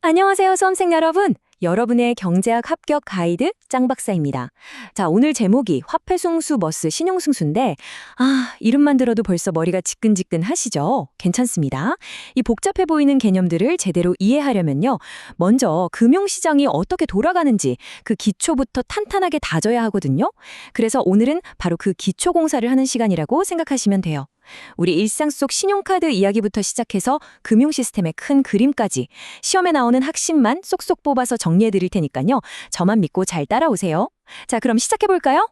안녕하세요, 수험생 여러분. 여러분의 경제학 합격 가이드 짱박사입니다. 자, 오늘 제목이 화폐승수 vs 신용승수인데, 이름만 들어도 벌써 머리가 지끈지끈 하시죠? 괜찮습니다. 이 복잡해 보이는 개념들을 제대로 이해하려면요. 먼저 금융시장이 어떻게 돌아가는지 그 기초부터 탄탄하게 다져야 하거든요. 그래서 오늘은 바로 그 기초 공사를 하는 시간이라고 생각하시면 돼요. 우리 일상 속 신용카드 이야기부터 시작해서 금융 시스템의 큰 그림까지 시험에 나오는 핵심만 쏙쏙 뽑아서 정리해 드릴 테니까요. 저만 믿고 잘 따라오세요. 자, 그럼 시작해 볼까요?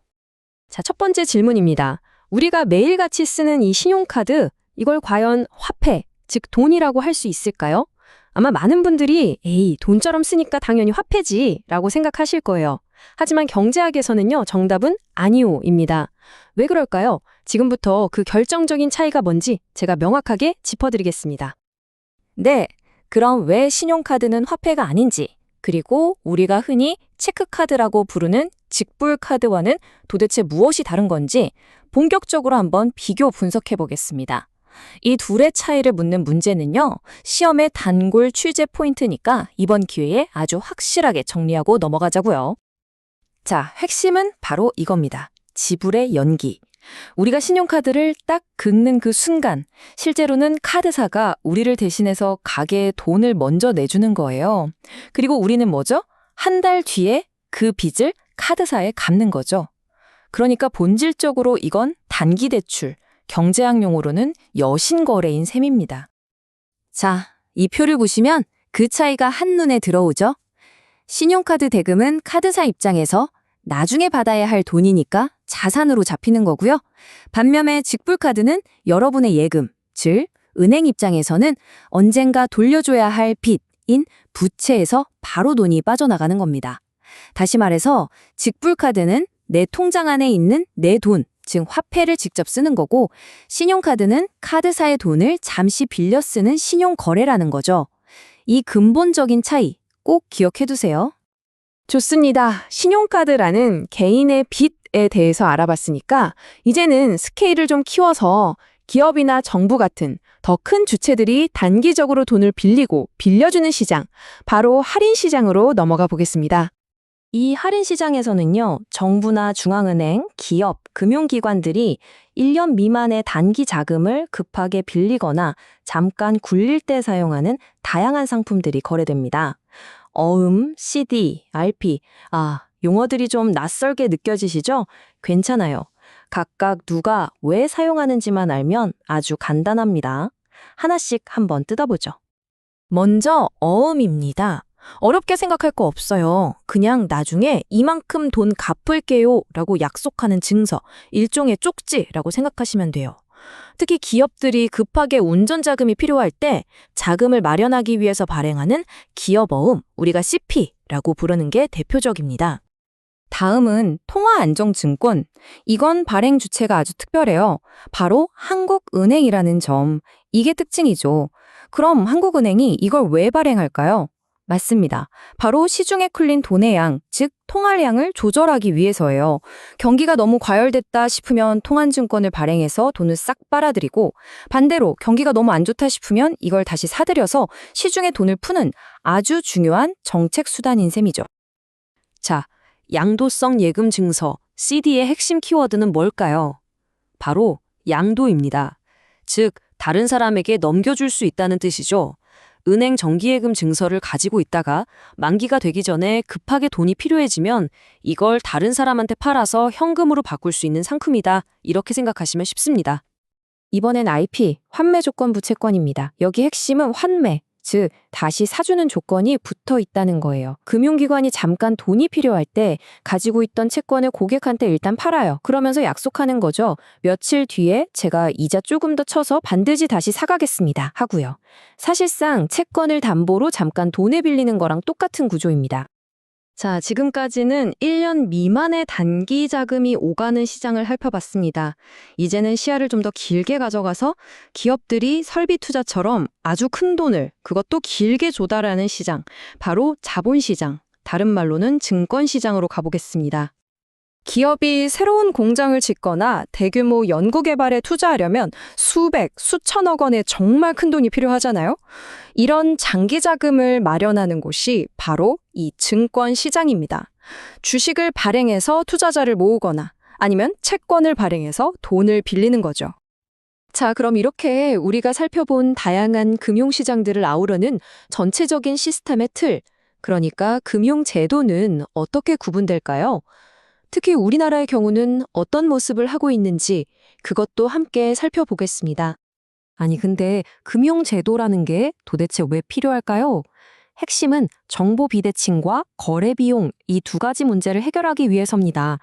자, 첫 번째 질문입니다. 우리가 매일같이 쓰는 이 신용카드, 이걸 과연 화폐, 즉 돈이라고 할 수 있을까요? 아마 많은 분들이 에이, 돈처럼 쓰니까 당연히 화폐지 라고 생각하실 거예요. 하지만 경제학에서는요, 정답은 아니오입니다. 왜 그럴까요? 지금부터 그 결정적인 차이가 뭔지 제가 명확하게 짚어드리겠습니다. 네, 그럼 왜 신용카드는 화폐가 아닌지, 그리고 우리가 흔히 체크카드라고 부르는 직불카드와는 도대체 무엇이 다른 건지 본격적으로 한번 비교 분석해 보겠습니다. 이 둘의 차이를 묻는 문제는요, 시험의 단골 취재 포인트니까 이번 기회에 아주 확실하게 정리하고 넘어가자고요. 자, 핵심은 바로 이겁니다. 지불의 연기. 우리가 신용카드를 딱 긁는 그 순간, 실제로는 카드사가 우리를 대신해서 가게에 돈을 먼저 내주는 거예요. 그리고 우리는 뭐죠? 한 달 뒤에 그 빚을 카드사에 갚는 거죠. 그러니까 본질적으로 이건 단기 대출, 경제학 용어로는 여신거래인 셈입니다. 자, 이 표를 보시면 그 차이가 한눈에 들어오죠? 신용카드 대금은 카드사 입장에서 나중에 받아야 할 돈이니까 자산으로 잡히는 거고요. 반면에 직불카드는 여러분의 예금, 즉 은행 입장에서는 언젠가 돌려줘야 할 빚인 부채에서 바로 돈이 빠져나가는 겁니다. 다시 말해서 직불카드는 내 통장 안에 있는 내 돈, 즉 화폐를 직접 쓰는 거고, 신용카드는 카드사의 돈을 잠시 빌려 쓰는 신용거래라는 거죠. 이 근본적인 차이 꼭 기억해두세요. 좋습니다. 신용카드라는 개인의 빚에 대해서 알아봤으니까 이제는 스케일을 좀 키워서 기업이나 정부 같은 더 큰 주체들이 단기적으로 돈을 빌리고 빌려주는 시장, 바로 할인 시장으로 넘어가 보겠습니다. 이 할인 시장에서는요, 정부나 중앙은행, 기업, 금융기관들이 1년 미만의 단기 자금을 급하게 빌리거나 잠깐 굴릴 때 사용하는 다양한 상품들이 거래됩니다. 어음, CD, RP, 용어들이 좀 낯설게 느껴지시죠? 괜찮아요. 각각 누가 왜 사용하는지만 알면 아주 간단합니다. 하나씩 한번 뜯어보죠. 먼저 어음입니다. 어렵게 생각할 거 없어요. 그냥 나중에 이만큼 돈 갚을게요 라고 약속하는 증서, 일종의 쪽지라고 생각하시면 돼요. 특히 기업들이 급하게 운전자금이 필요할 때 자금을 마련하기 위해서 발행하는 기업어음, 우리가 CP라고 부르는 게 대표적입니다. 다음은 통화안정증권. 이건 발행 주체가 아주 특별해요. 바로 한국은행이라는 점. 이게 특징이죠. 그럼 한국은행이 이걸 왜 발행할까요? 맞습니다. 바로 시중에 풀린 돈의 양, 즉 통화량을 조절하기 위해서예요. 경기가 너무 과열됐다 싶으면 통한증권을 발행해서 돈을 싹 빨아들이고, 반대로 경기가 너무 안 좋다 싶으면 이걸 다시 사들여서 시중에 돈을 푸는 아주 중요한 정책 수단인 셈이죠. 자, 양도성 예금 증서, CD의 핵심 키워드는 뭘까요? 바로 양도입니다. 즉, 다른 사람에게 넘겨줄 수 있다는 뜻이죠. 은행 정기예금 증서를 가지고 있다가 만기가 되기 전에 급하게 돈이 필요해지면 이걸 다른 사람한테 팔아서 현금으로 바꿀 수 있는 상품이다. 이렇게 생각하시면 쉽습니다. 이번엔 IP, 환매 조건 부채권입니다. 여기 핵심은 환매, 즉 다시 사주는 조건이 붙어 있다는 거예요. 금융기관이 잠깐 돈이 필요할 때 가지고 있던 채권을 고객한테 일단 팔아요. 그러면서 약속하는 거죠. 며칠 뒤에 제가 이자 조금 더 쳐서 반드시 다시 사가겠습니다 하고요. 사실상 채권을 담보로 잠깐 돈을 빌리는 거랑 똑같은 구조입니다. 자, 지금까지는 1년 미만의 단기 자금이 오가는 시장을 살펴봤습니다. 이제는 시야를 좀 더 길게 가져가서 기업들이 설비 투자처럼 아주 큰 돈을 그것도 길게 조달하는 시장, 바로 자본시장, 다른 말로는 증권시장으로 가보겠습니다. 기업이 새로운 공장을 짓거나 대규모 연구개발에 투자하려면 수백, 수천억 원의 정말 큰 돈이 필요하잖아요. 이런 장기 자금을 마련하는 곳이 바로 이 증권 시장입니다. 주식을 발행해서 투자자를 모으거나 아니면 채권을 발행해서 돈을 빌리는 거죠. 자, 그럼 이렇게 우리가 살펴본 다양한 금융시장들을 아우르는 전체적인 시스템의 틀, 그러니까 금융제도는 어떻게 구분될까요? 특히 우리나라의 경우는 어떤 모습을 하고 있는지 그것도 함께 살펴보겠습니다. 아니, 근데 금융제도라는 게 도대체 왜 필요할까요? 핵심은 정보 비대칭과 거래 비용 이 두 가지 문제를 해결하기 위해서입니다.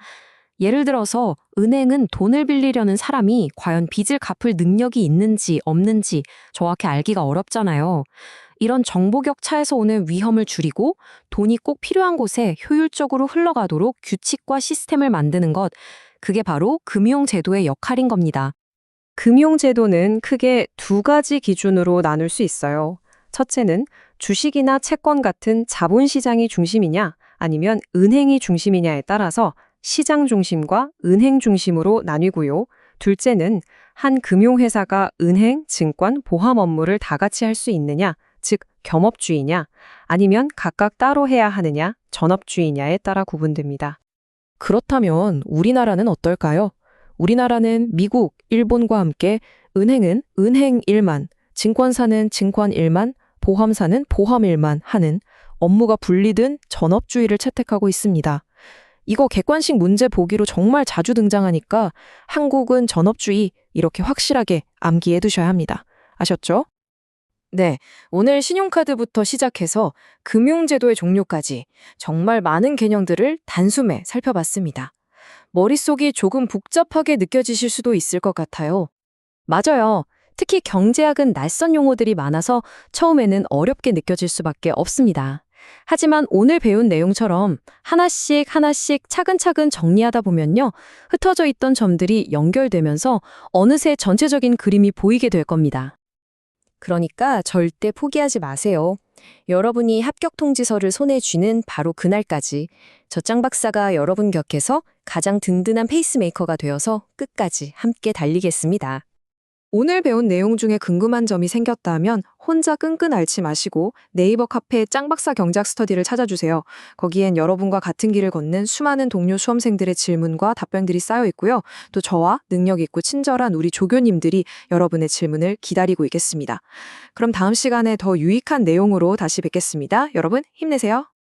예를 들어서 은행은 돈을 빌리려는 사람이 과연 빚을 갚을 능력이 있는지 없는지 정확히 알기가 어렵잖아요. 이런 정보 격차에서 오는 위험을 줄이고 돈이 꼭 필요한 곳에 효율적으로 흘러가도록 규칙과 시스템을 만드는 것, 그게 바로 금융제도의 역할인 겁니다. 금융제도는 크게 두 가지 기준으로 나눌 수 있어요. 첫째는 주식이나 채권 같은 자본시장이 중심이냐 아니면 은행이 중심이냐에 따라서 시장 중심과 은행 중심으로 나뉘고요. 둘째는 한 금융회사가 은행, 증권, 보험 업무를 다 같이 할 수 있느냐, 즉 겸업주의냐, 아니면 각각 따로 해야 하느냐, 전업주의냐에 따라 구분됩니다. 그렇다면 우리나라는 어떨까요? 우리나라는 미국, 일본과 함께 은행은 은행 일만, 증권사는 증권 일만, 보험사는 보험 일만 하는 업무가 분리된 전업주의를 채택하고 있습니다. 이거 객관식 문제 보기로 정말 자주 등장하니까 한국은 전업주의 이렇게 확실하게 암기해 두셔야 합니다. 아셨죠? 네, 오늘 신용카드부터 시작해서 금융제도의 종류까지 정말 많은 개념들을 단숨에 살펴봤습니다. 머릿속이 조금 복잡하게 느껴지실 수도 있을 것 같아요. 맞아요. 특히 경제학은 낯선 용어들이 많아서 처음에는 어렵게 느껴질 수밖에 없습니다. 하지만 오늘 배운 내용처럼 하나씩 하나씩 차근차근 정리하다 보면요, 흩어져 있던 점들이 연결되면서 어느새 전체적인 그림이 보이게 될 겁니다. 그러니까 절대 포기하지 마세요. 여러분이 합격 통지서를 손에 쥐는 바로 그날까지 저 짱 박사가 여러분 곁에서 가장 든든한 페이스메이커가 되어서 끝까지 함께 달리겠습니다. 오늘 배운 내용 중에 궁금한 점이 생겼다면 혼자 끙끙 앓지 마시고 네이버 카페 짱박사 경제학 스터디를 찾아주세요. 거기엔 여러분과 같은 길을 걷는 수많은 동료 수험생들의 질문과 답변들이 쌓여 있고요. 또 저와 능력 있고 친절한 우리 조교님들이 여러분의 질문을 기다리고 있겠습니다. 그럼 다음 시간에 더 유익한 내용으로 다시 뵙겠습니다. 여러분 힘내세요.